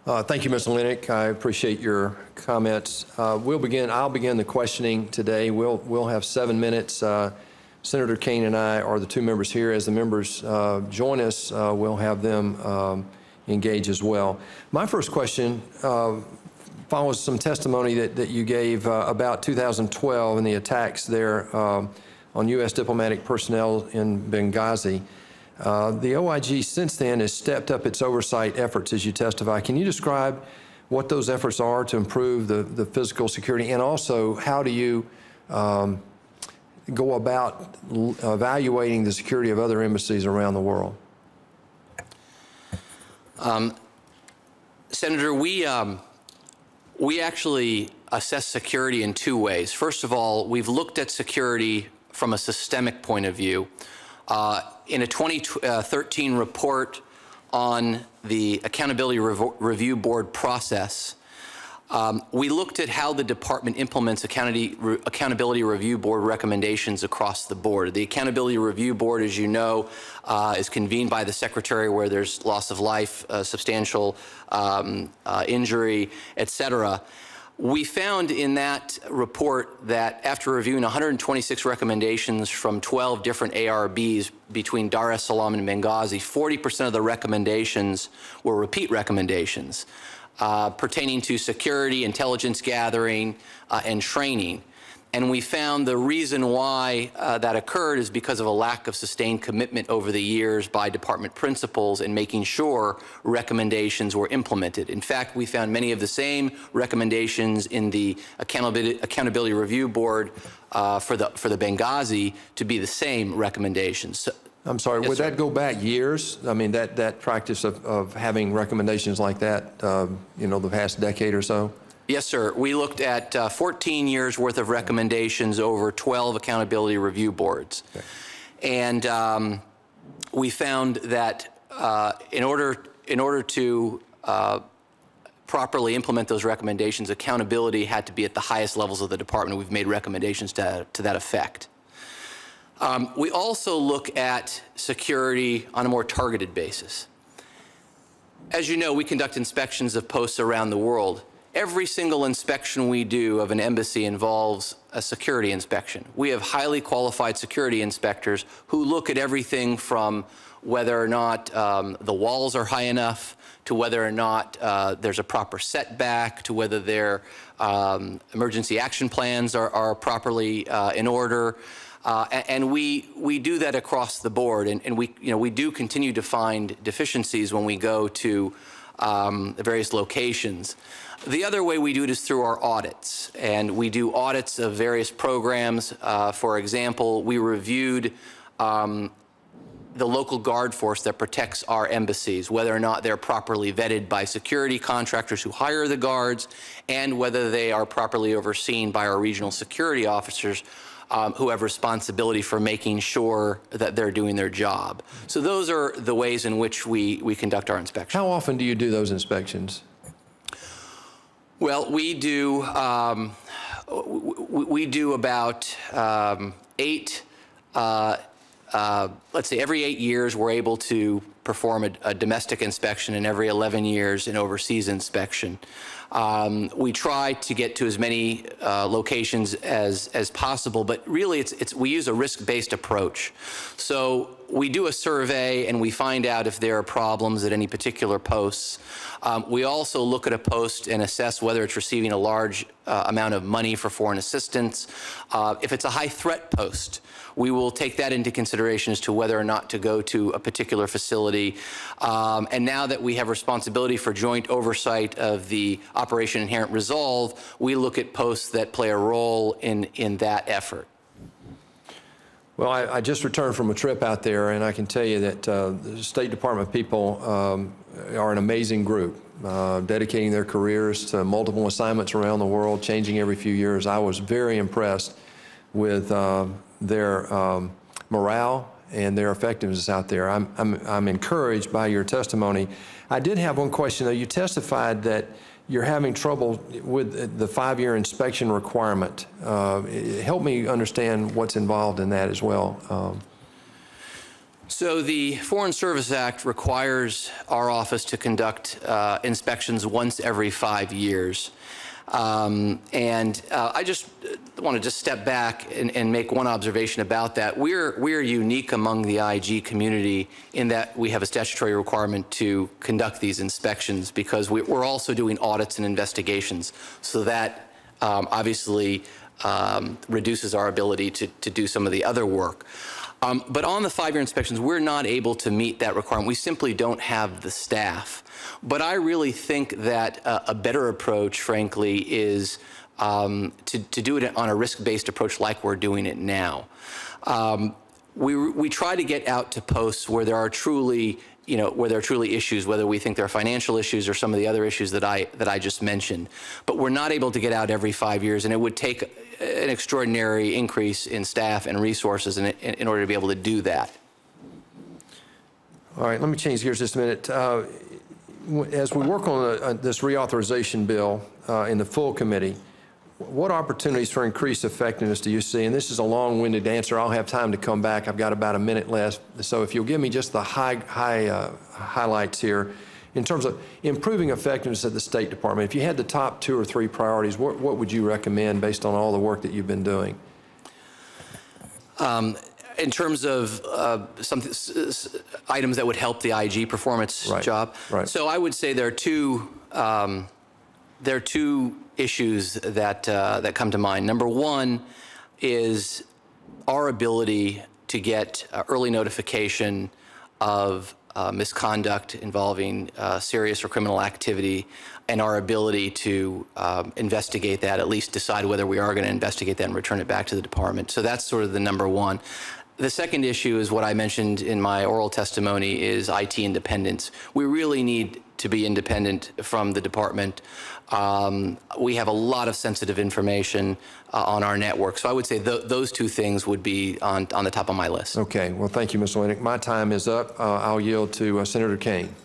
Thank you, Mr. Linick. I appreciate your comments. I'll begin the questioning today. We'll have 7 minutes. Senator Kane and I are the two members here. As the members join us, we'll have them engage as well. My first question follows some testimony that you gave about 2012 and the attacks there on U.S. diplomatic personnel in Benghazi. The OIG since then has stepped up its oversight efforts as you testify. Can you describe what those efforts are to improve the physical security, and also how do you go about evaluating the security of other embassies around the world? Senator, we actually assess security in two ways. First of all, we've looked at security from a systemic point of view. In a 2013 report on the Accountability Review Board process, we looked at how the department implements Accountability Review Board recommendations across the board. The Accountability Review Board, as you know, is convened by the Secretary where there's loss of life, substantial injury, etc. We found in that report that after reviewing 126 recommendations from 12 different ARBs between Dar es Salaam and Benghazi, 40% of the recommendations were repeat recommendations pertaining to security, intelligence gathering, and training. And we found the reason why that occurred is because of a lack of sustained commitment over the years by department principals in making sure recommendations were implemented. In fact, we found many of the same recommendations in the Accountability Review Board for the Benghazi to be the same recommendations. So, I'm sorry, yes, would that go back years? I mean, that practice of having recommendations like that, you know, the past decade or so? Yes, sir. We looked at 14 years worth of recommendations over 12 Accountability Review Boards. Okay. And we found that in order to properly implement those recommendations, accountability had to be at the highest levels of the department. We've made recommendations to that effect. We also look at security on a more targeted basis. As you know, we conduct inspections of posts around the world. Every single inspection we do of an embassy involves a security inspection. We have highly qualified security inspectors who look at everything from whether or not the walls are high enough, to whether or not there's a proper setback, to whether their emergency action plans are properly in order. And we do that across the board, and we do continue to find deficiencies when we go to the various locations. The other way we do it is through our audits, and we do audits of various programs. For example, we reviewed the local guard force that protects our embassies, whether or not they're properly vetted by security contractors who hire the guards, and whether they are properly overseen by our regional security officers who have responsibility for making sure that they're doing their job. So those are the ways in which we conduct our inspections. How often do you do those inspections? Well, we do about 8. Let's say every 8 years we're able to perform a domestic inspection, and every 11 years an overseas inspection. We try to get to as many locations as possible, but really we use a risk-based approach. So we do a survey and we find out if there are problems at any particular posts. We also look at a post and assess whether it's receiving a large amount of money for foreign assistance. If it's a high-threat post, we will take that into consideration as to whether or not to go to a particular facility. And now that we have responsibility for joint oversight of the Operation Inherent Resolve, we look at posts that play a role in that effort. Well, I just returned from a trip out there, and I can tell you that the State Department people are an amazing group, dedicating their careers to multiple assignments around the world, changing every few years. I was very impressed with their morale and their effectiveness out there. I'm encouraged by your testimony. I did have one question, though. You testified that you're having trouble with the 5-year inspection requirement. Help me understand what's involved in that as well. So the Foreign Service Act requires our office to conduct inspections once every 5 years. I just want to just step back and make one observation about that. We're unique among the IG community in that we have a statutory requirement to conduct these inspections because we're also doing audits and investigations. So that obviously reduces our ability to do some of the other work. But on the 5-year inspections, we're not able to meet that requirement. We simply don't have the staff. But I really think that a better approach, frankly, is to do it on a risk-based approach like we're doing it now. We try to get out to posts where there are truly, where there are truly issues, whether we think there are financial issues or some of the other issues that I just mentioned. But we're not able to get out every 5 years, and it would take an extraordinary increase in staff and resources in order to be able to do that. All right, let me change gears just a minute. As we work on this reauthorization bill in the full committee, what opportunities for increased effectiveness do you see? And this is a long-winded answer. I'll have time to come back. I've got about a minute left. So if you'll give me just the highlights here. In terms of improving effectiveness at the State Department, if you had the top 2 or 3 priorities, what would you recommend based on all the work that you've been doing? In terms of some items that would help the IG performance job, so I would say there are two issues that come to mind. Number one is our ability to get early notification of misconduct involving serious or criminal activity, and our ability to investigate that, at least decide whether we are going to investigate that and return it back to the department. So that's sort of the number one. The second issue is what I mentioned in my oral testimony is IT independence. We really need to be independent from the department. We have a lot of sensitive information on our network. So I would say those 2 things would be on the top of my list. Okay. Well, thank you, Mr. Linick. My time is up. I'll yield to Senator Kane.